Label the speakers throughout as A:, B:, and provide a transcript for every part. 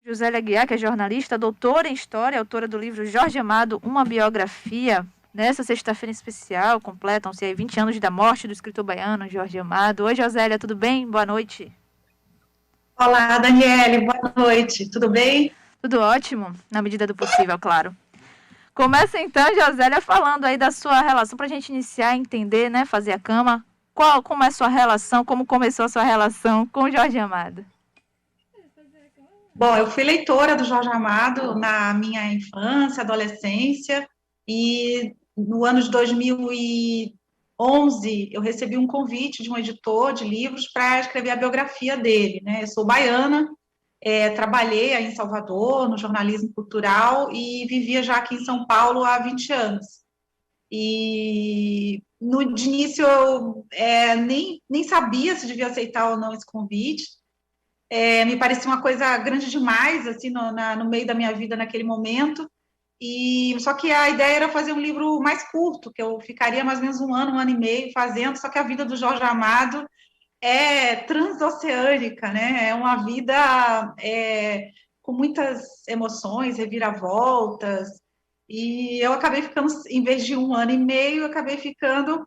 A: Josélia Aguiar, que é jornalista, doutora em História, autora do livro Jorge Amado, Uma Biografia. Nessa sexta-feira especial, completam-se aí 20 anos da morte do escritor baiano Jorge Amado. Oi, Josélia, tudo bem? Boa noite.
B: Olá, Daniele, boa noite, tudo bem?
A: Tudo ótimo, na medida do possível, claro. Começa então, Josélia, falando aí da sua relação, para a gente iniciar a entender, né, fazer a cama. Como é a sua relação, como começou a sua relação com o Jorge Amado?
B: Bom, eu fui leitora do Jorge Amado na minha infância, adolescência, e no ano de 2011 eu recebi um convite de um editor de livros para escrever a biografia dele, né? Eu sou baiana, trabalhei aí em Salvador, no jornalismo cultural, e vivia já aqui em São Paulo há 20 anos. E de início eu nem sabia se devia aceitar ou não esse convite. Me parecia uma coisa grande demais, assim, no meio da minha vida naquele momento, e só que a ideia era fazer um livro mais curto, que eu ficaria mais ou menos um ano e meio fazendo, só que a vida do Jorge Amado é transoceânica, né? É uma vida com muitas emoções, reviravoltas, e eu acabei ficando, em vez de um ano e meio, eu acabei ficando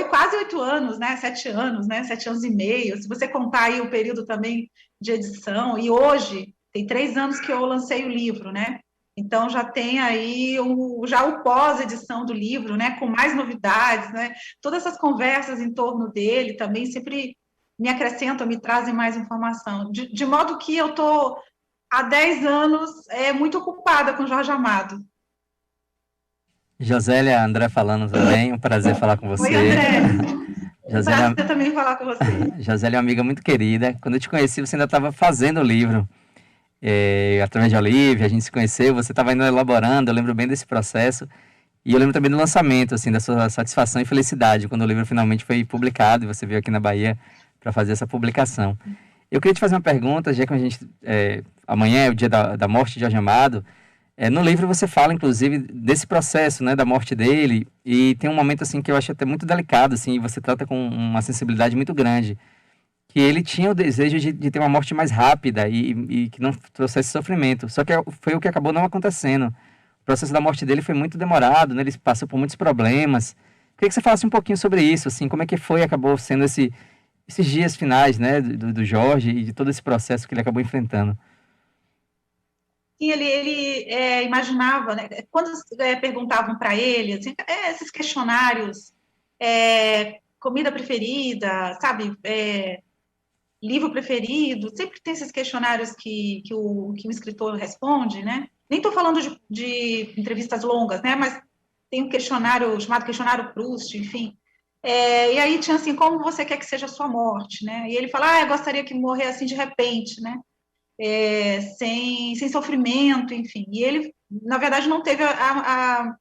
B: quase 8 anos, né? 7 anos, né? 7 anos e meio. Se você contar aí o período também de edição, e hoje tem 3 anos que eu lancei o livro, né? Então já tem aí já o pós-edição do livro, né? Com mais novidades, né? Todas essas conversas em torno dele também sempre me acrescentam, me trazem mais informação. De modo que eu estou há 10 anos muito ocupada com Jorge Amado.
C: Josélia, André falando também, um prazer falar com
B: Oi,
C: você.
B: André. Um
C: Josélia,
B: prazer também falar com você.
C: Josélia é uma amiga muito querida. Quando eu te conheci, você ainda estava fazendo o livro. Através de Olivia, a gente se conheceu, você estava ainda elaborando, eu lembro bem desse processo. E eu lembro também do lançamento, assim, da sua satisfação e felicidade, quando o livro finalmente foi publicado e você veio aqui na Bahia para fazer essa publicação. Eu queria te fazer uma pergunta, já que amanhã é o dia da morte de Jorge Amado. No livro você fala, inclusive, desse processo, né, da morte dele, e tem um momento, assim, que eu acho até muito delicado, assim, e você trata com uma sensibilidade muito grande, que ele tinha o desejo de ter uma morte mais rápida e que não trouxesse sofrimento, só que foi o que acabou não acontecendo. O processo da morte dele foi muito demorado, né, ele passou por muitos problemas. Queria que você falasse um pouquinho sobre isso, assim, como é que foi, acabou sendo esses dias finais, né, do Jorge e de todo esse processo que ele acabou enfrentando.
B: Sim, ele imaginava, né, quando perguntavam para ele, assim, esses questionários, comida preferida, sabe, livro preferido, sempre tem esses questionários que o escritor responde, né? Nem estou falando de entrevistas longas, né? Mas tem um questionário chamado questionário Proust, enfim. E aí tinha assim, como você quer que seja a sua morte, né? E ele fala, eu gostaria que morrer assim de repente, né? Sem sofrimento, enfim. E ele, na verdade, não teve a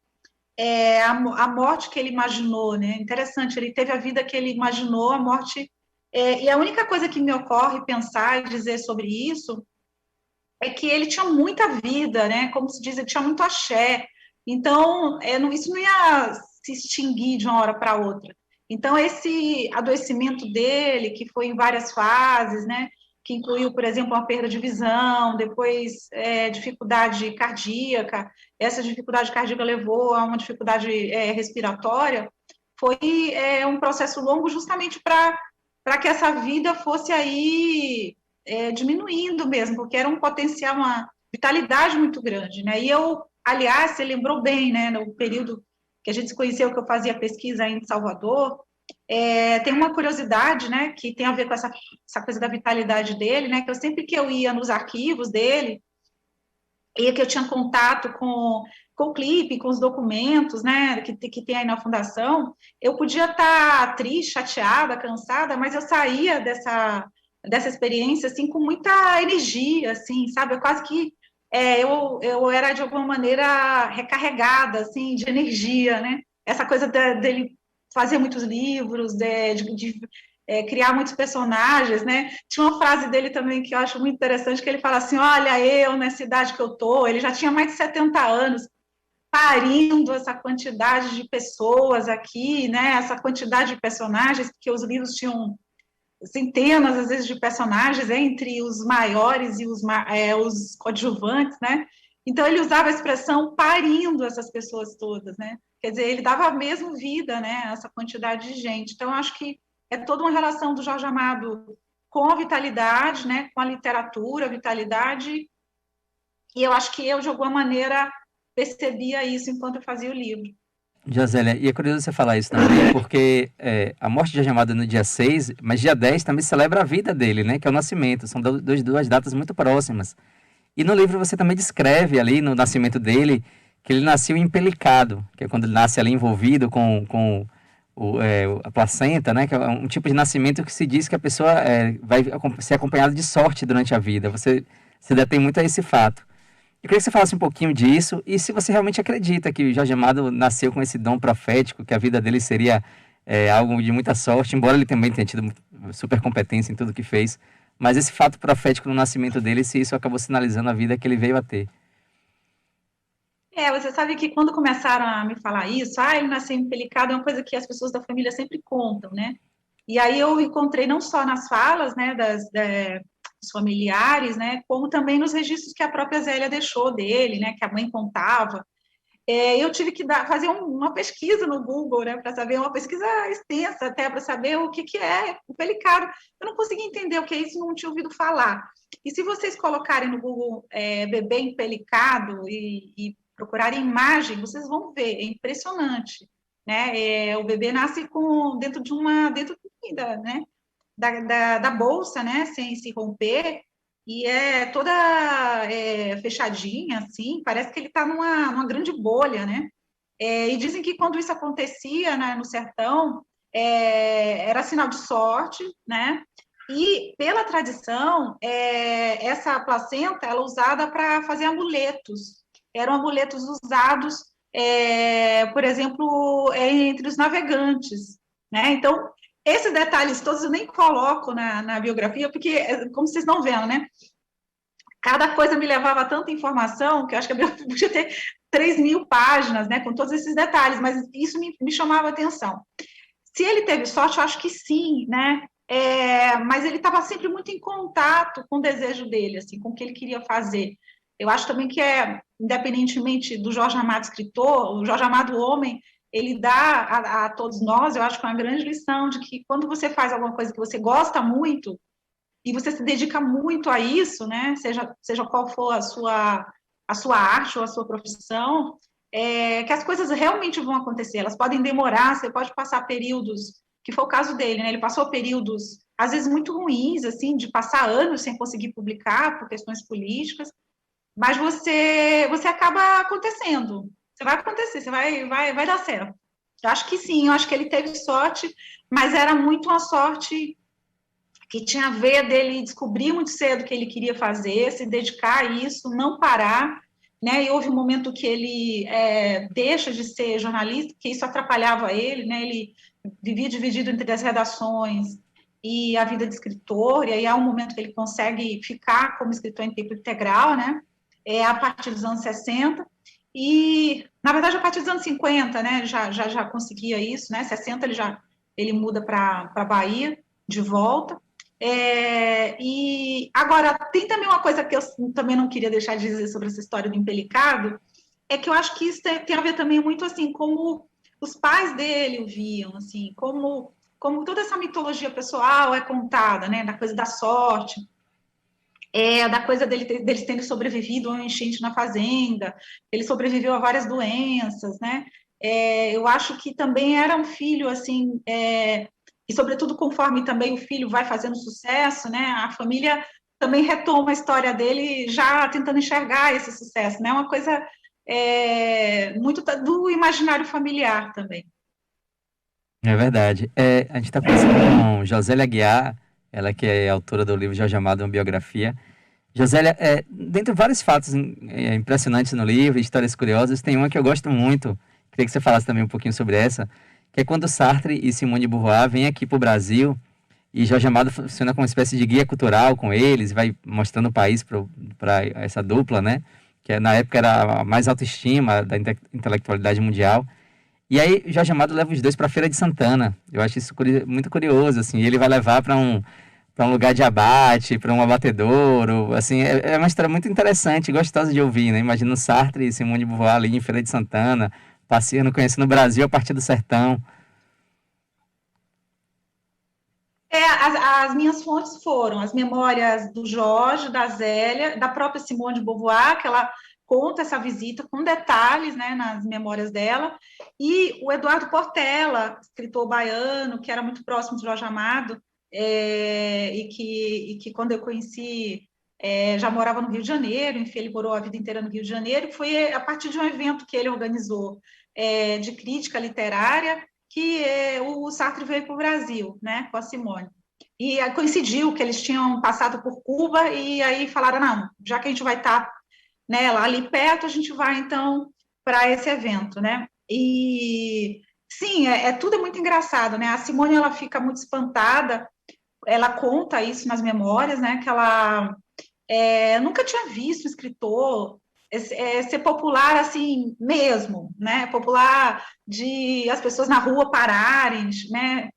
B: morte que ele imaginou, né? Interessante, ele teve a vida que ele imaginou, a morte. E a única coisa que me ocorre pensar e dizer sobre isso é que ele tinha muita vida, né? Como se diz, ele tinha muito axé. Então, isso não ia se extinguir de uma hora para outra. Então, esse adoecimento dele, que foi em várias fases, né? Que incluiu, por exemplo, uma perda de visão, depois dificuldade cardíaca, essa dificuldade cardíaca levou a uma dificuldade respiratória, foi um processo longo justamente para que essa vida fosse aí diminuindo mesmo, porque era um potencial, uma vitalidade muito grande, né? E eu, aliás, você lembrou bem, né, no período que a gente se conheceu, que eu fazia pesquisa aí em Salvador, tem uma curiosidade, né, que tem a ver com essa coisa da vitalidade dele, né, que sempre que eu ia nos arquivos dele, e que eu tinha contato com o clipe, com os documentos, né, que tem aí na fundação, eu podia estar triste, chateada, cansada, mas eu saía dessa experiência, assim, com muita energia, assim, sabe, eu quase que eu era, de alguma maneira, recarregada, assim, de energia, né, essa coisa dele fazer muitos livros, de criar muitos personagens, né? Tinha uma frase dele também que eu acho muito interessante, que ele fala assim, olha, eu, na cidade que eu tô, ele já tinha mais de 70 anos, parindo essa quantidade de pessoas aqui, né? Essa quantidade de personagens, porque os livros tinham centenas, às vezes, de personagens entre os maiores e os coadjuvantes, né? Então, ele usava a expressão parindo essas pessoas todas, né? Quer dizer, ele dava mesmo vida, né, a essa quantidade de gente. Então, eu acho que é toda uma relação do Jorge Amado com a vitalidade, né, com a literatura, a vitalidade, e eu acho que eu, de alguma maneira, percebia isso enquanto eu fazia o livro.
C: Josélia, e é curioso você falar isso também, porque a morte de Jorge Amado é no dia 6, mas dia 10 também celebra a vida dele, né? Que é o nascimento. São duas datas muito próximas. E no livro você também descreve ali no nascimento dele que ele nasceu empelicado, que é quando ele nasce ali envolvido com a placenta, né? Que é um tipo de nascimento que se diz que a pessoa vai ser acompanhada de sorte durante a vida. Você se detém muito a esse fato. Eu queria que você falasse um pouquinho disso e se você realmente acredita que o Jorge Amado nasceu com esse dom profético, que a vida dele seria algo de muita sorte, embora ele também tenha tido super competência em tudo que fez, mas esse fato profético no nascimento dele, se isso acabou sinalizando a vida que ele veio a ter.
B: Você sabe que quando começaram a me falar isso, ele nasceu empelicado, é uma coisa que as pessoas da família sempre contam, né? E aí eu encontrei não só nas falas, né, dos familiares, né, como também nos registros que a própria Zélia deixou dele, né, que a mãe contava. Eu tive que fazer uma pesquisa no Google, né, para saber, uma pesquisa extensa até, para saber o que é o pelicado. Eu não conseguia entender o que é isso, não tinha ouvido falar. E se vocês colocarem no Google bebê empelicado e procurarem imagem, vocês vão ver, é impressionante, né? O bebê nasce dentro né, da bolsa, né, sem se romper, e é toda fechadinha, assim, parece que ele está numa grande bolha, né? E dizem que quando isso acontecia, né, no sertão, era sinal de sorte, né? E, pela tradição, essa placenta ela é usada para fazer amuletos. Eram amuletos usados, por exemplo, entre os navegantes, né? Então, esses detalhes todos eu nem coloco na biografia, porque, como vocês estão vendo, né? Cada coisa me levava a tanta informação, que eu acho que a biografia podia ter 3.000 páginas, né? Com todos esses detalhes, mas isso me chamava a atenção. Se ele teve sorte, eu acho que sim, né? Mas ele estava sempre muito em contato com o desejo dele, assim, com o que ele queria fazer. Eu acho também que independentemente do Jorge Amado escritor, o Jorge Amado homem, ele dá a todos nós, eu acho que é uma grande lição de que quando você faz alguma coisa que você gosta muito e você se dedica muito a isso, né, seja qual for a sua arte ou a sua profissão, que as coisas realmente vão acontecer. Elas podem demorar, você pode passar períodos, que foi o caso dele, né, ele passou períodos, às vezes muito ruins, assim, de passar anos sem conseguir publicar por questões políticas, mas você acaba acontecendo. Você vai acontecer, você vai dar certo. Eu acho que sim, eu acho que ele teve sorte, mas era muito uma sorte que tinha a ver dele descobrir muito cedo o que ele queria fazer, se dedicar a isso, não parar, né? E houve um momento que ele deixa de ser jornalista, que isso atrapalhava ele, né? Ele vivia dividido entre as redações e a vida de escritor, e aí há um momento que ele consegue ficar como escritor em tempo integral, né? A partir dos anos 60, e, na verdade, a partir dos anos 50, né, já conseguia isso, né, 60 ele muda para a Bahia, de volta, e agora, tem também uma coisa que eu também não queria deixar de dizer sobre essa história do empelicado, é que eu acho que isso tem a ver também muito, assim, como os pais dele o viam, assim, como toda essa mitologia pessoal é contada, né, da coisa da sorte, da coisa deles terem sobrevivido a uma enchente na fazenda, ele sobreviveu a várias doenças, né? Eu acho que também era um filho, assim, e sobretudo conforme também o filho vai fazendo sucesso, né? A família também retoma a história dele já tentando enxergar esse sucesso, né? Uma coisa muito do imaginário familiar também.
C: É verdade. A gente está conversando com Josélia Aguiar, ela que é autora do livro Jorge Amado, uma biografia. Josélia, dentre vários fatos impressionantes no livro, histórias curiosas, tem uma que eu gosto muito, queria que você falasse também um pouquinho sobre essa, que é quando Sartre e Simone de Beauvoir vêm aqui para o Brasil e Jorge Amado funciona como uma espécie de guia cultural com eles, vai mostrando o país para essa dupla, né? Que na época era a mais autoestima da intelectualidade mundial. E aí, Jorge Amado leva os dois para a Feira de Santana. Eu acho isso muito curioso, assim. Ele vai levar para um lugar de abate, para um abatedouro, assim, é uma história muito interessante, gostosa de ouvir, né? Imagina o Sartre e Simone de Beauvoir ali em Feira de Santana, passeando, conhecendo o Brasil a partir do sertão.
B: As minhas fontes foram as memórias do Jorge, da Zélia, da própria Simone de Beauvoir, que ela conta essa visita com detalhes, né, nas memórias dela, e o Eduardo Portela, escritor baiano, que era muito próximo de Jorge Amado, e que quando eu conheci, já morava no Rio de Janeiro, enfim, ele morou a vida inteira no Rio de Janeiro, foi a partir de um evento que ele organizou de crítica literária, que o Sartre veio para o Brasil, né, com a Simone. E coincidiu que eles tinham passado por Cuba, e aí falaram, não, já que a gente vai estar, né, lá ali perto, a gente vai, então, para esse evento, né? E, sim, tudo é muito engraçado, né? A Simone, ela fica muito espantada, ela conta isso nas memórias, né, que ela nunca tinha visto um escritor ser popular assim mesmo, né? Popular de as pessoas na rua pararem, né?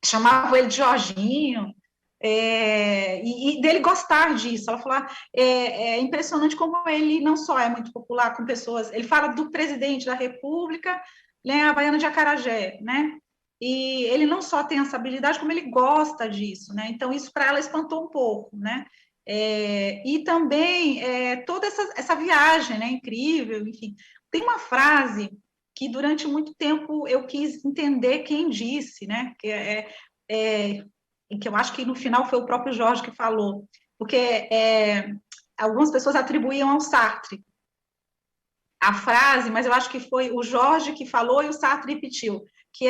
B: Chamavam ele de Jorginho, e dele gostar disso. Ela falou, é impressionante como ele não só é muito popular com pessoas, ele fala do presidente da República, né, a baiana de Acarajé, né? E ele não só tem essa habilidade, como ele gosta disso, né? Então, isso para ela espantou um pouco, né? E também toda essa viagem, né, incrível, enfim. Tem uma frase que durante muito tempo eu quis entender quem disse, né, que eu acho que no final foi o próprio Jorge que falou, porque algumas pessoas atribuíam ao Sartre a frase, mas eu acho que foi o Jorge que falou e o Sartre repetiu, que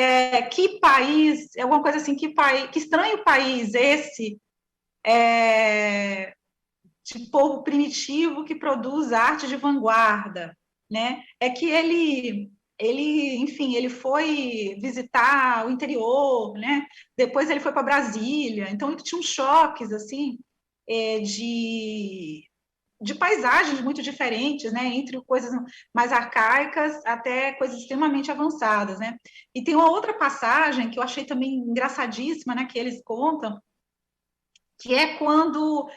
B: que país, alguma coisa assim, que estranho país esse de povo primitivo que produz arte de vanguarda, né? É que enfim, ele foi visitar o interior, né? Depois ele foi para Brasília, então ele tinha uns choques assim de paisagens muito diferentes, né? Entre coisas mais arcaicas até coisas extremamente avançadas, né? E tem uma outra passagem que eu achei também engraçadíssima, né? Que eles contam, que é quando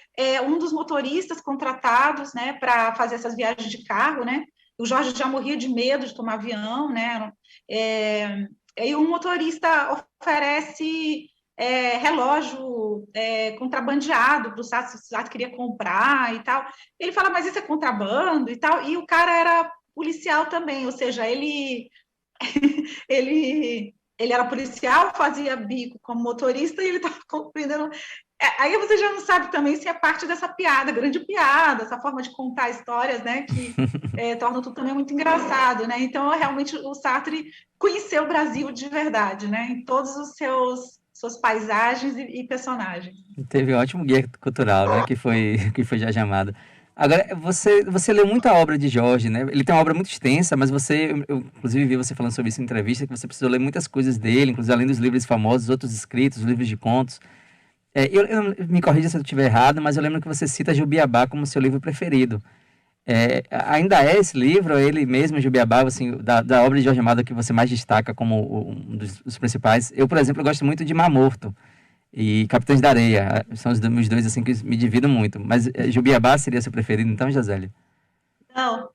B: um dos motoristas contratados, né, para fazer essas viagens de carro, né, o Jorge já morria de medo de tomar avião, né, e um motorista oferece relógio contrabandeado para o Sartre queria comprar e tal. Ele fala, mas isso é contrabando e tal, e o cara era policial também, ou seja, ele era policial, fazia bico como motorista e ele estava compreendendo. Aí você já não sabe também se é parte dessa piada, grande piada, essa forma de contar histórias, né, que torna tudo também muito engraçado, né? Então, realmente, o Sartre conheceu o Brasil de verdade, né, em todos os suas paisagens e personagens.
C: Teve um ótimo guia cultural, né? Que foi Jorge Amado. Agora, você leu muita obra de Jorge, né? Ele tem uma obra muito extensa, mas eu inclusive vi você falando sobre isso em entrevista, que você precisou ler muitas coisas dele, inclusive além dos livros famosos, outros escritos, livros de contos. Me corrija se eu estiver errado, mas eu lembro que você cita Jubiabá como seu livro preferido. Ainda é esse livro, ele mesmo, Jubiabá, assim, da obra de Jorge Amado que você mais destaca como um dos principais? Eu, por exemplo, gosto muito de Mar Morto e Capitães da Areia. São os meus dois, assim, que me dividem muito. Mas Jubiabá seria seu preferido, então, Josélia?
B: Não,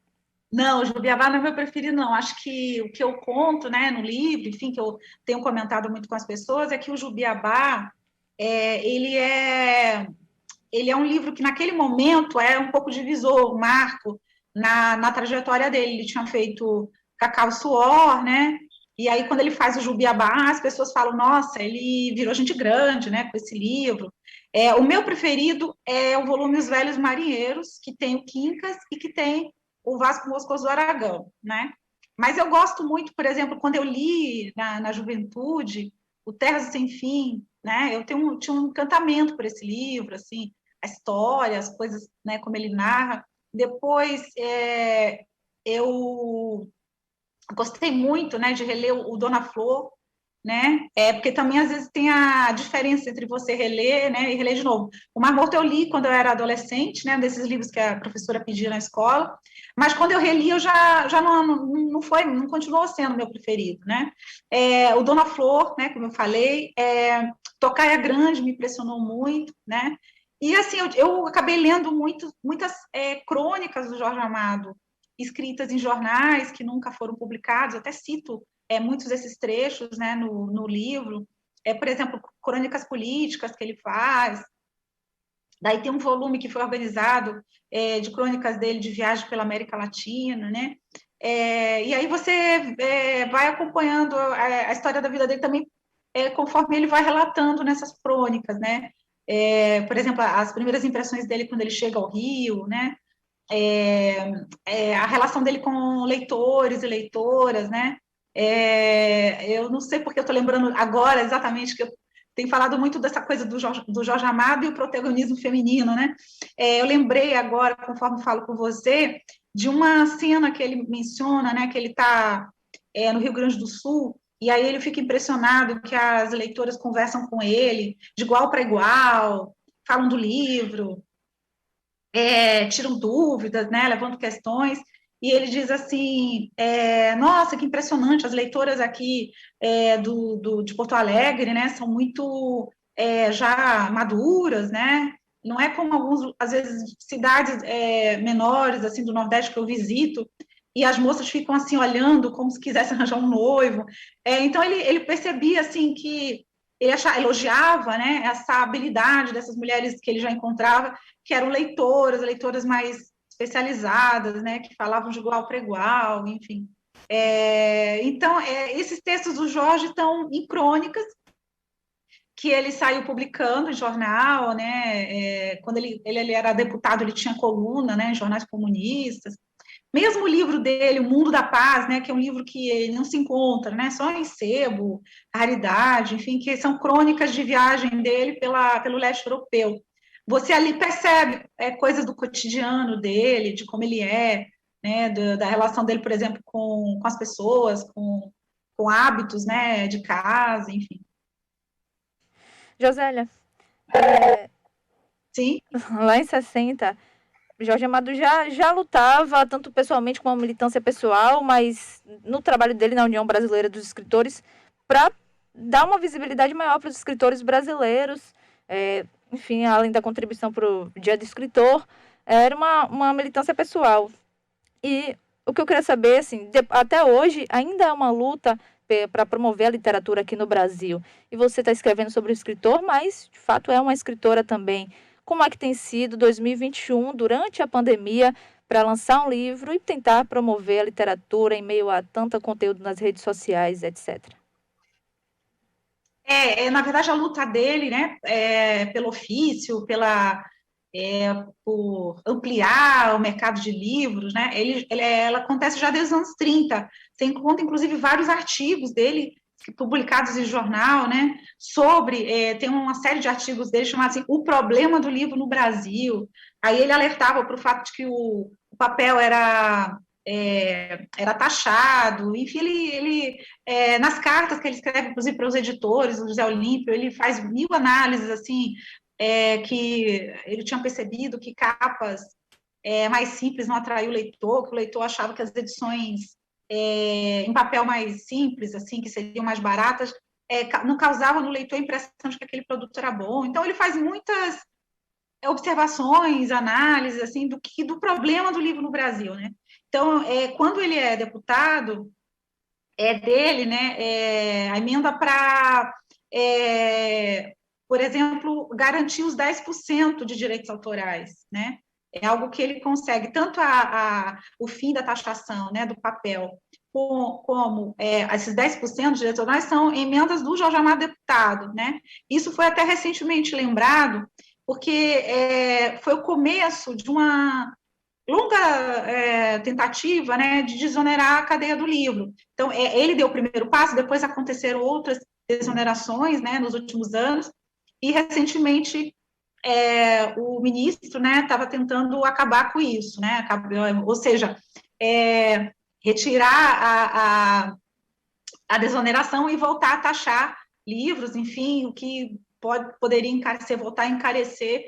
B: não, o Jubiabá não é meu preferido, não. Acho que o que eu conto, né, no livro, enfim, que eu tenho comentado muito com as pessoas, é que o Jubiabá, ele é um livro que, naquele momento, é um pouco divisor, um marco na trajetória dele. Ele tinha feito Cacau e Suor, né? E aí, quando ele faz o Jubiabá, as pessoas falam, nossa, ele virou gente grande, né, com esse livro. O meu preferido é o volume Os Velhos Marinheiros, que tem o Quincas e que tem o Vasco Moscoso do Aragão, né? Mas eu gosto muito, por exemplo, quando eu li na juventude, o Terras Sem Fim, né? Tinha um encantamento por esse livro, assim, a história, as coisas, né, como ele narra. Depois, eu gostei muito, né, de reler o Dona Flor, né? Porque também às vezes tem a diferença entre você reler, né, e reler de novo. O Mar Morto eu li quando eu era adolescente, né, desses livros que a professora pedia na escola, mas quando eu reli eu já não continuou sendo meu preferido, né? O Dona Flor, né, como eu falei, Tocaia Grande me impressionou muito, né? E assim, eu acabei lendo muitas crônicas do Jorge Amado, escritas em jornais que nunca foram publicados, eu até cito muitos desses trechos, né, no livro, por exemplo, crônicas políticas que ele faz. Daí tem um volume que foi organizado de crônicas dele de viagem pela América Latina, né? E aí você vai acompanhando a história da vida dele também, conforme ele vai relatando nessas crônicas, né? Por exemplo, as primeiras impressões dele quando ele chega ao Rio, né? A relação dele com leitores e leitoras, né? Eu não sei porque eu estou lembrando agora exatamente que eu tenho falado muito dessa coisa do Jorge Amado e o protagonismo feminino, né? Eu lembrei agora, conforme falo com você, de uma cena que ele menciona, né? Que ele está no Rio Grande do Sul, e aí ele fica impressionado que as leitoras conversam com ele de igual para igual, falam do livro, tiram dúvidas, né, levantam questões, e ele diz assim, nossa, que impressionante, as leitoras aqui de Porto Alegre, né, são muito já maduras, né, não é como alguns, às vezes, cidades menores, assim, do Nordeste que eu visito, e as moças ficam, assim, olhando como se quisessem arranjar um noivo. Então, ele percebia, assim, que ele elogiava, né, essa habilidade dessas mulheres que ele já encontrava, que eram leitoras mais especializadas, né, que falavam de igual para igual, enfim. Então, esses textos do Jorge estão em crônicas, que ele saiu publicando em jornal, né, quando ele era deputado, ele tinha coluna, né, em jornais comunistas. Mesmo o livro dele, O Mundo da Paz, né, que é um livro que não se encontra, né, só em sebo, raridade, enfim, que são crônicas de viagem dele pelo leste europeu. Você ali percebe coisas do cotidiano dele, de como ele né, da relação dele, por exemplo, com as pessoas, com hábitos, né, de casa, enfim.
A: Josélia,
B: Sim.
A: lá em 60, Jorge Amado já lutava, tanto pessoalmente como a militância pessoal, mas no trabalho dele na União Brasileira dos Escritores, para dar uma visibilidade maior para os escritores brasileiros, enfim, além da contribuição para o Dia do Escritor, era uma militância pessoal. E o que eu queria saber, assim, até hoje ainda é uma luta para promover a literatura aqui no Brasil. E você está escrevendo sobre o escritor, mas de fato é uma escritora também. Como é que tem sido 2021, durante a pandemia, para lançar um livro e tentar promover a literatura em meio a tanto conteúdo nas redes sociais, etc.?
B: Na verdade, a luta dele, né, pelo ofício, por ampliar o mercado de livros, né, ela acontece já desde os anos 30. Você encontra, inclusive, vários artigos dele publicados em jornal, né, tem uma série de artigos dele chamados assim, O Problema do Livro no Brasil. Aí ele alertava para o fato de que o papel era taxado, enfim, ele nas cartas que ele escreve, inclusive para os editores, o José Olímpio, ele faz 1000 análises, assim, que ele tinha percebido que capas mais simples não atraiu o leitor, que o leitor achava que as edições em papel mais simples, assim, que seriam mais baratas, não causavam no leitor a impressão de que aquele produto era bom. Então, ele faz muitas observações, análises, assim, do problema do livro no Brasil, né? Então, quando ele é deputado, dele, né, a emenda para, por exemplo, garantir os 10% de direitos autorais, né? É algo que ele consegue, tanto o fim da taxação, né, do papel, como esses 10% de direitos autorais são emendas do Jorge Amado deputado, né? Isso foi até recentemente lembrado, porque foi o começo de uma longa tentativa, né, de desonerar a cadeia do livro. Então, ele deu o primeiro passo, depois aconteceram outras desonerações, né, nos últimos anos, e recentemente o ministro, né, estava tentando acabar com isso, né, ou seja, retirar a desoneração e voltar a taxar livros, enfim, o que poderia encarecer, voltar a encarecer,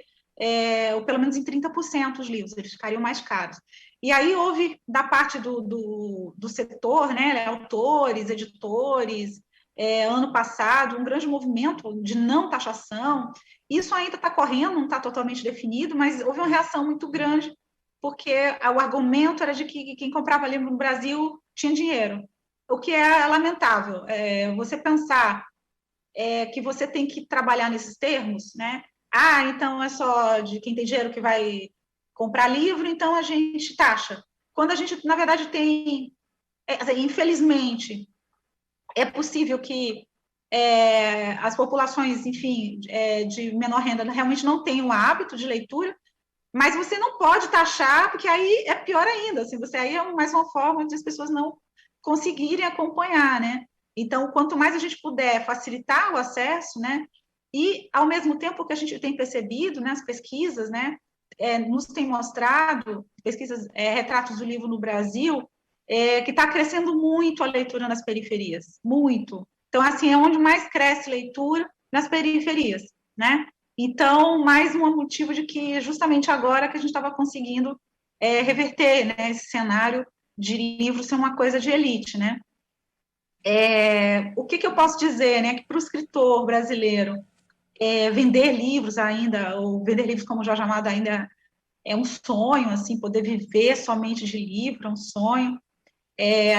B: ou pelo menos em 30% os livros, eles ficariam mais caros. E aí houve, da parte do setor, né, autores, editores, ano passado, um grande movimento de não taxação. Isso ainda está correndo, não está totalmente definido, mas houve uma reação muito grande, porque o argumento era de que quem comprava livro no Brasil tinha dinheiro, o que é lamentável. Você pensar que você tem que trabalhar nesses termos, né? Então é só de quem tem dinheiro que vai comprar livro, então a gente taxa. Quando a gente, na verdade, tem... infelizmente, é possível que as populações, enfim, de menor renda realmente não tenham o hábito de leitura, mas você não pode taxar, porque aí é pior ainda, assim, aí é mais uma forma de as pessoas não conseguirem acompanhar, né? Então, quanto mais a gente puder facilitar o acesso, né, e, ao mesmo tempo, que a gente tem percebido, né, as pesquisas, né, nos tem mostrado, pesquisas, retratos do livro no Brasil, que está crescendo muito a leitura nas periferias, muito. Então, assim, é onde mais cresce leitura, nas periferias, né? Então, mais um motivo de que, justamente agora, que a gente estava conseguindo reverter, né, esse cenário de livro ser uma coisa de elite, né? O que eu posso dizer, né, que para o escritor brasileiro, vender livros ainda, ou vender livros como Jorge Amado ainda é um sonho, assim, poder viver somente de livro, é um sonho.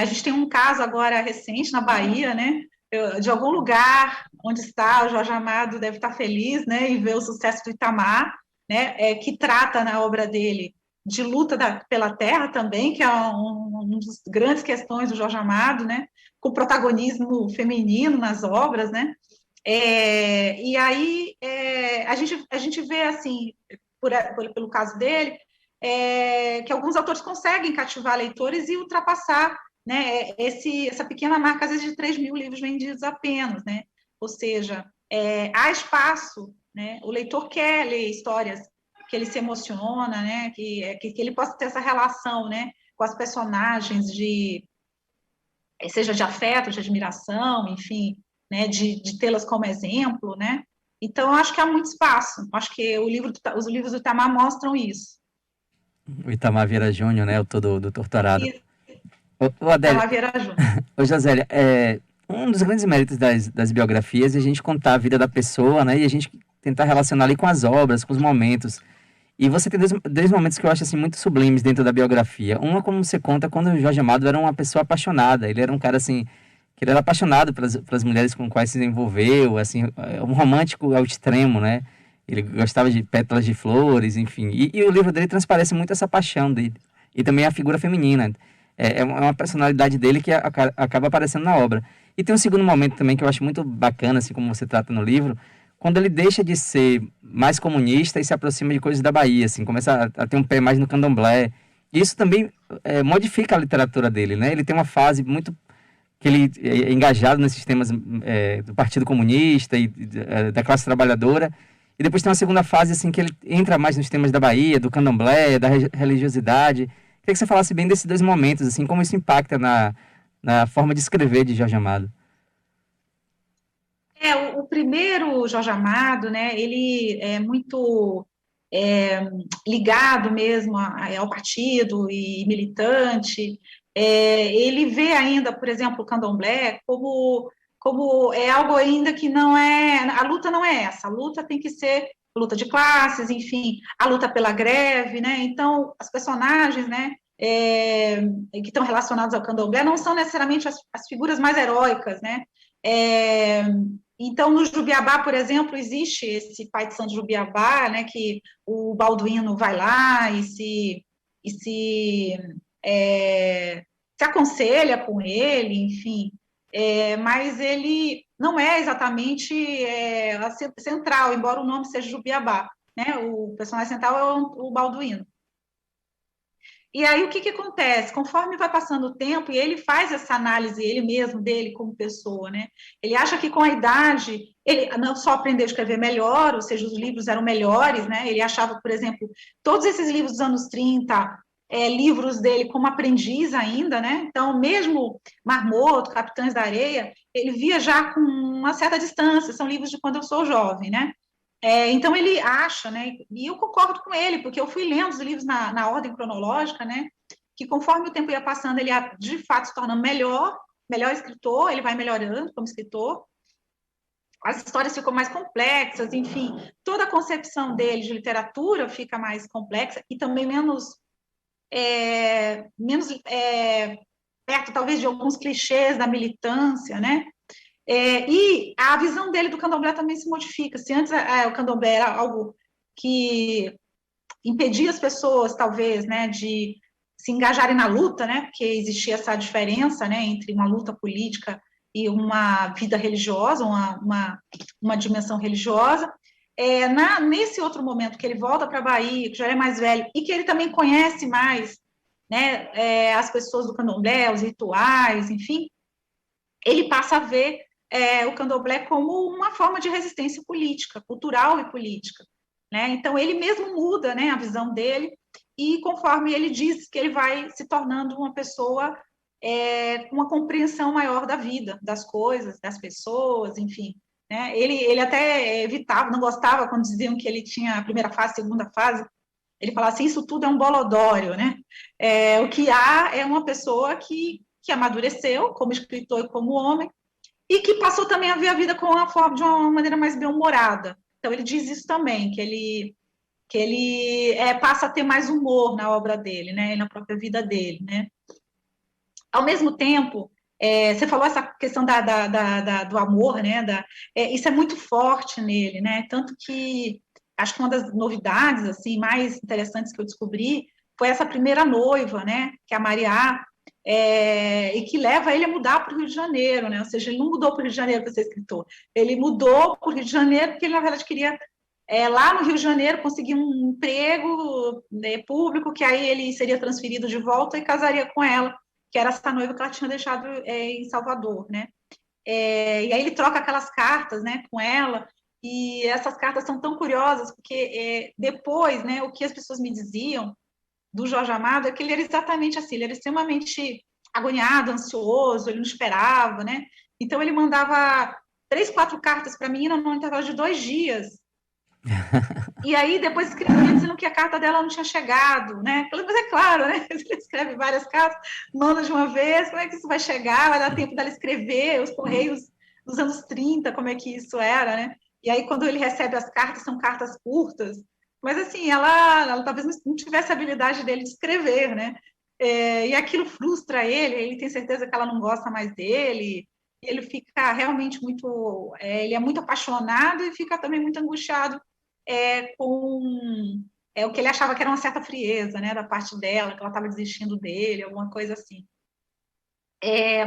B: A gente tem um caso agora recente na Bahia, né, de algum lugar onde está o Jorge Amado deve estar feliz, né, em ver o sucesso do Itamar, né, que trata na obra dele de luta pela terra também, que é uma das grandes questões do Jorge Amado, né, com protagonismo feminino nas obras, né, e aí a gente vê, assim, pelo caso dele, que alguns autores conseguem cativar leitores e ultrapassar, né, essa pequena marca, às vezes, de 3 mil livros vendidos apenas, né, ou seja, há espaço, né, o leitor quer ler histórias que ele se emociona, né, que ele possa ter essa relação, né, com as personagens seja de afeto, de admiração, enfim, né, de tê-las como exemplo, né. Então, eu acho que há muito espaço. Acho que os livros do Itamar mostram isso.
C: O Itamar Vieira Júnior, né? O autor do Torturado.
B: O
C: Adélia,
B: Itamar Vieira Júnior.
C: Ô, Josélia, um dos grandes méritos das biografias é a gente contar a vida da pessoa, né? E a gente tentar relacionar ali com as obras, com os momentos. E você tem dois momentos que eu acho assim, muito sublimes dentro da biografia. Uma, como você conta, quando o Jorge Amado era uma pessoa apaixonada. Ele era um cara, assim, que ele era apaixonado pelas mulheres com quais se envolveu, assim, um romântico ao extremo, né? Ele gostava de pétalas de flores, enfim. E o livro dele transparece muito essa paixão dele. E também a figura feminina. É uma personalidade dele que acaba aparecendo na obra. E tem um segundo momento também que eu acho muito bacana, assim como você trata no livro, quando ele deixa de ser mais comunista e se aproxima de coisas da Bahia, assim, começa a ter um pé mais no candomblé. E isso também modifica a literatura dele, né? Ele tem uma fase muito que ele é engajado nesses temas do Partido Comunista e da classe trabalhadora. E depois tem uma segunda fase, assim, que ele entra mais nos temas da Bahia, do candomblé, da religiosidade. Queria que você falasse bem desses dois momentos, assim, como isso impacta na forma de escrever de Jorge Amado.
B: O primeiro Jorge Amado, né, ele é muito ligado mesmo ao partido e militante. Ele vê ainda, por exemplo, o candomblé como é algo ainda que não é... A luta não é essa, a luta tem que ser luta de classes, enfim, a luta pela greve, né? Então, as personagens, né, que estão relacionadas ao candomblé não são necessariamente as figuras mais heróicas, né? Então, no Jubiabá, por exemplo, existe esse pai de santo Jubiabá, né, que o Balduino vai lá e se aconselha com ele, enfim, mas ele não é exatamente central, embora o nome seja Jubiabá, né? O personagem central é o Balduino. E aí, o que acontece? Conforme vai passando o tempo, e ele faz essa análise, ele mesmo, dele como pessoa, né? Ele acha que com a idade, ele não só aprendeu a escrever melhor, ou seja, os livros eram melhores, né? Ele achava, por exemplo, todos esses livros dos anos 30, livros dele como aprendiz ainda, né? Então, mesmo Marmoto, Capitães da Areia, ele via já com uma certa distância, são livros de quando eu sou jovem, né? Então, ele acha, né? E eu concordo com ele, porque eu fui lendo os livros na ordem cronológica, né? Que conforme o tempo ia passando, ele ia, de fato, se tornando melhor escritor, ele vai melhorando como escritor, as histórias ficam mais complexas, enfim, toda a concepção dele de literatura fica mais complexa e também menos perto, talvez, de alguns clichês da militância, né? E a visão dele do candomblé também se modifica. Se antes o candomblé era algo que impedia as pessoas, talvez, né, de se engajarem na luta, né, porque existia essa diferença, né, entre uma luta política e uma vida religiosa, uma dimensão religiosa. Nesse outro momento que ele volta para a Bahia, que já é mais velho, e que ele também conhece mais, né, as pessoas do candomblé, os rituais, enfim, ele passa a ver o candomblé como uma forma de resistência política, cultural e política, né? Então, ele mesmo muda, né, a visão dele, e conforme ele diz que ele vai se tornando uma pessoa com uma compreensão maior da vida, das coisas, das pessoas, enfim. Né? Ele até evitava, não gostava quando diziam que ele tinha a primeira fase, segunda fase. Ele falava assim, isso tudo é um bolodório, né? O que há é uma pessoa que amadureceu como escritor e como homem, e que passou também a ver a vida de uma maneira mais bem-humorada. Então, ele diz isso também, que ele passa a ter mais humor na obra dele, né? Na própria vida dele, né? Ao mesmo tempo, você falou essa questão do amor, né? Isso é muito forte nele, né? Tanto que acho que uma das novidades assim mais interessantes que eu descobri foi essa primeira noiva, né? Que é a Mariá, e que leva ele a mudar para o Rio de Janeiro, né? Ou seja, ele não mudou para o Rio de Janeiro para ser escritor, ele mudou para o Rio de Janeiro porque ele na verdade queria lá no Rio de Janeiro conseguir um emprego, né, público, que aí ele seria transferido de volta e casaria com ela, que era essa noiva que ela tinha deixado em Salvador, né? E aí ele troca aquelas cartas, né, com ela, e essas cartas são tão curiosas, porque depois, né, o que as pessoas me diziam do Jorge Amado é que ele era exatamente assim, ele era extremamente agoniado, ansioso, ele não esperava, né? Então ele mandava 3, 4 cartas para a menina num intervalo de 2 dias, e aí depois escrevia dizendo que a carta dela não tinha chegado, né? Mas é claro, né? Ele escreve várias cartas, manda de uma vez, como é que isso vai chegar? Vai dar tempo dela escrever, os correios dos anos 30, como é que isso era, né? E aí quando ele recebe as cartas, são cartas curtas, mas assim, ela talvez não tivesse a habilidade dele de escrever, né? E aquilo frustra ele tem certeza que ela não gosta mais dele, e ele fica realmente muito, ele é muito apaixonado e fica também muito angustiado com o que ele achava que era uma certa frieza, né, da parte dela, que ela estava desistindo dele, alguma coisa assim.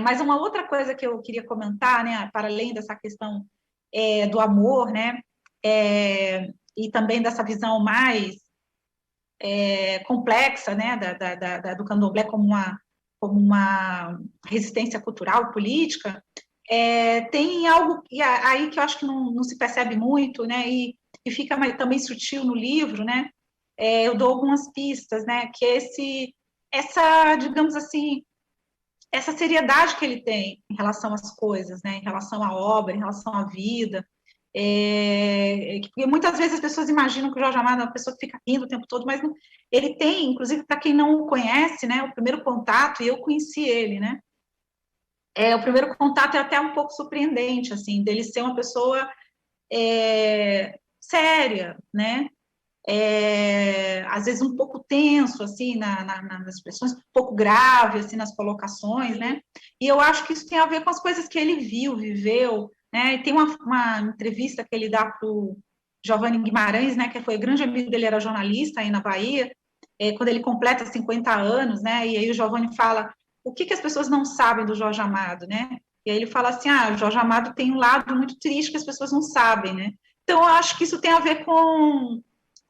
B: Mas uma outra coisa que eu queria comentar, né, para além dessa questão do amor, né, e também dessa visão mais complexa, né, do candomblé como uma resistência cultural, política, tem algo aí que eu acho que não se percebe muito, né, e fica também sutil no livro, né? Eu dou algumas pistas, né? Que essa, digamos assim, essa seriedade que ele tem em relação às coisas, né? Em relação à obra, em relação à vida. Porque muitas vezes as pessoas imaginam que o Jorge Amado é uma pessoa que fica rindo o tempo todo, mas não, ele tem, inclusive para quem não o conhece, né? O primeiro contato, e eu conheci ele, né? O primeiro contato é até um pouco surpreendente, assim, dele ser uma pessoa séria, né? Às vezes um pouco tenso, assim, nas expressões, um pouco grave, assim, nas colocações, né? E eu acho que isso tem a ver com as coisas que ele viveu, né? E tem uma entrevista que ele dá para o Giovanni Guimarães, né? Que foi grande amigo dele, era jornalista aí na Bahia, quando ele completa 50 anos, né? E aí o Giovanni fala, o que as pessoas não sabem do Jorge Amado, né? E aí ele fala assim, o Jorge Amado tem um lado muito triste que as pessoas não sabem, né? Então, eu acho que isso tem a ver com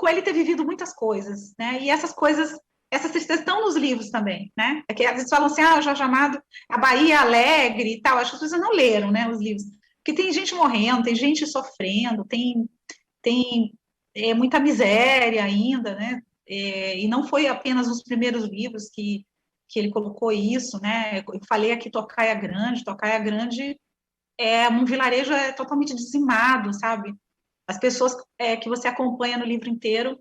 B: ele ter vivido muitas coisas, né? E essas coisas, essas tristezas estão nos livros também, né? É que às vezes falam assim, o Jorge Amado, a Bahia Alegre e tal, acho que as pessoas não leram, né, os livros. Porque tem gente morrendo, tem gente sofrendo, tem muita miséria ainda, né? e não foi apenas nos primeiros livros que ele colocou isso, né? Eu falei aqui Tocaia Grande é um vilarejo totalmente dizimado, sabe? As pessoas que você acompanha no livro inteiro.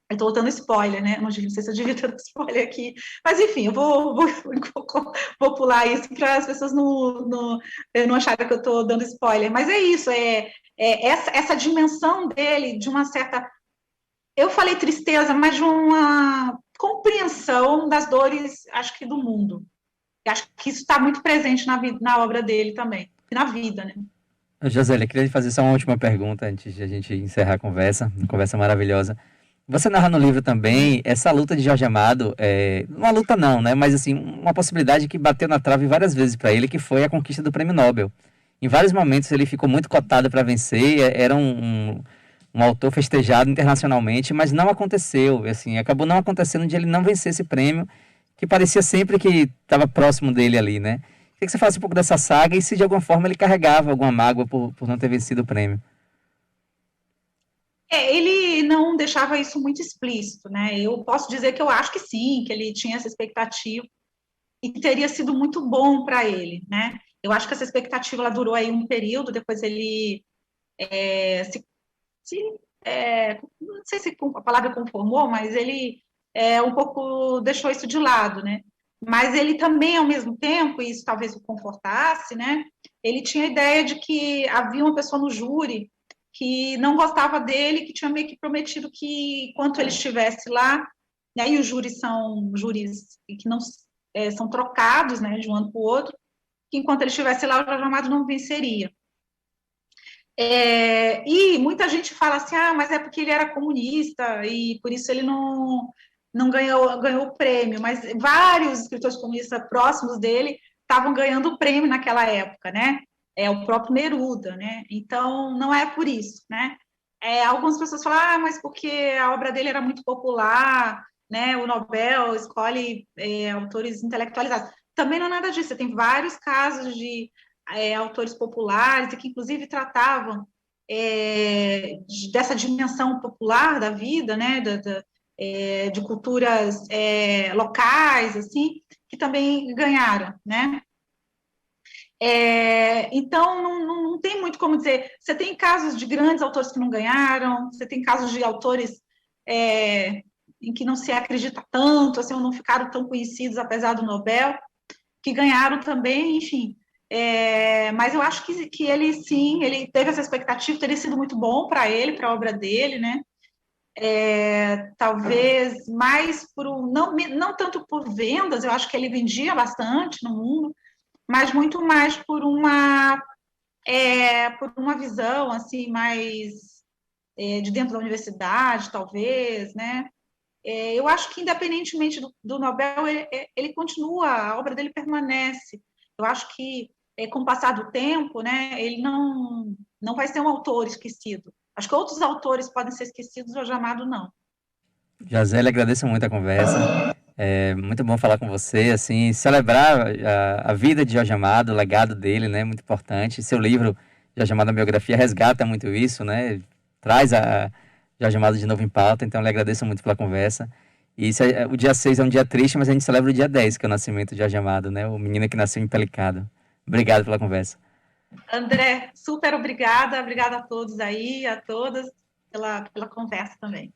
B: Eu estou dando spoiler, né? Não sei se eu devia ter dado spoiler aqui. Mas, enfim, eu vou pular isso para as pessoas não acharem que eu estou dando spoiler. Mas é isso, essa dimensão dele, de uma certa... Eu falei tristeza, mas de uma compreensão das dores, acho que do mundo. Eu acho que isso está muito presente na obra dele também, e na vida, né?
C: Josélia, queria lhe fazer só uma última pergunta antes de a gente encerrar a conversa, uma conversa maravilhosa. Você narra no livro também essa luta de Jorge Amado, uma luta não, né? Mas assim, uma possibilidade que bateu na trave várias vezes para ele, que foi a conquista do Prêmio Nobel. Em vários momentos ele ficou muito cotado para vencer, era um autor festejado internacionalmente, mas não aconteceu, assim, acabou não acontecendo de ele não vencer esse prêmio, que parecia sempre que estava próximo dele ali, né? Queria que você falasse um pouco dessa saga e se de alguma forma ele carregava alguma mágoa por não ter vencido o prêmio.
B: Ele não deixava isso muito explícito, né? Eu posso dizer que eu acho que sim, que ele tinha essa expectativa e que teria sido muito bom para ele, né? Eu acho que essa expectativa ela durou aí um período, depois ele se não sei se a palavra conformou, mas ele um pouco deixou isso de lado, né? Mas ele também, ao mesmo tempo, e isso talvez o confortasse, né? Ele tinha a ideia de que havia uma pessoa no júri que não gostava dele, que tinha meio que prometido que, enquanto ele estivesse lá, né, e os júris são júris que não são trocados, né, de um ano para o outro, que enquanto ele estivesse lá, o Jorge Amado não venceria. E muita gente fala assim, mas é porque ele era comunista e por isso ele não ganhou o prêmio, mas vários escritores comunistas próximos dele estavam ganhando o prêmio naquela época, né? O próprio Neruda, né? Então, não é por isso, né? Algumas pessoas falam, mas porque a obra dele era muito popular, né? O Nobel escolhe autores intelectualizados. Também não é nada disso, você tem vários casos de autores populares, e que inclusive tratavam dessa dimensão popular da vida, né? De culturas locais, assim, que também ganharam, né? Então, não tem muito como dizer. Você tem casos de grandes autores que não ganharam, você tem casos de autores em que não se acredita tanto, assim, ou não ficaram tão conhecidos, apesar do Nobel, que ganharam também, enfim. Mas eu acho que ele, sim, ele teve essa expectativa, teria sido muito bom para ele, para a obra dele, né? Talvez mais não tanto por vendas, eu acho que ele vendia bastante no mundo, mas muito mais por uma visão assim mais de dentro da universidade, talvez, né? Eu acho que independentemente do Nobel, ele continua, a obra dele permanece. Eu acho que com o passar do tempo, né, ele não vai ser um autor esquecido. Acho que outros autores podem ser esquecidos, o Jorge Amado não.
C: Josélia, agradeço muito a conversa. É muito bom falar com você, assim, celebrar a vida de Jorge Amado, o legado dele, né, muito importante. Seu livro, Jorge Amado, a biografia, resgata muito isso, né, traz a Jorge Amado de novo em pauta, então eu lhe agradeço muito pela conversa. E o dia 6 é um dia triste, mas a gente celebra o dia 10, que é o nascimento de Jorge Amado, né, o menino que nasceu empelicado. Obrigado pela conversa.
B: André, super obrigada a todos aí, a todas, pela conversa também.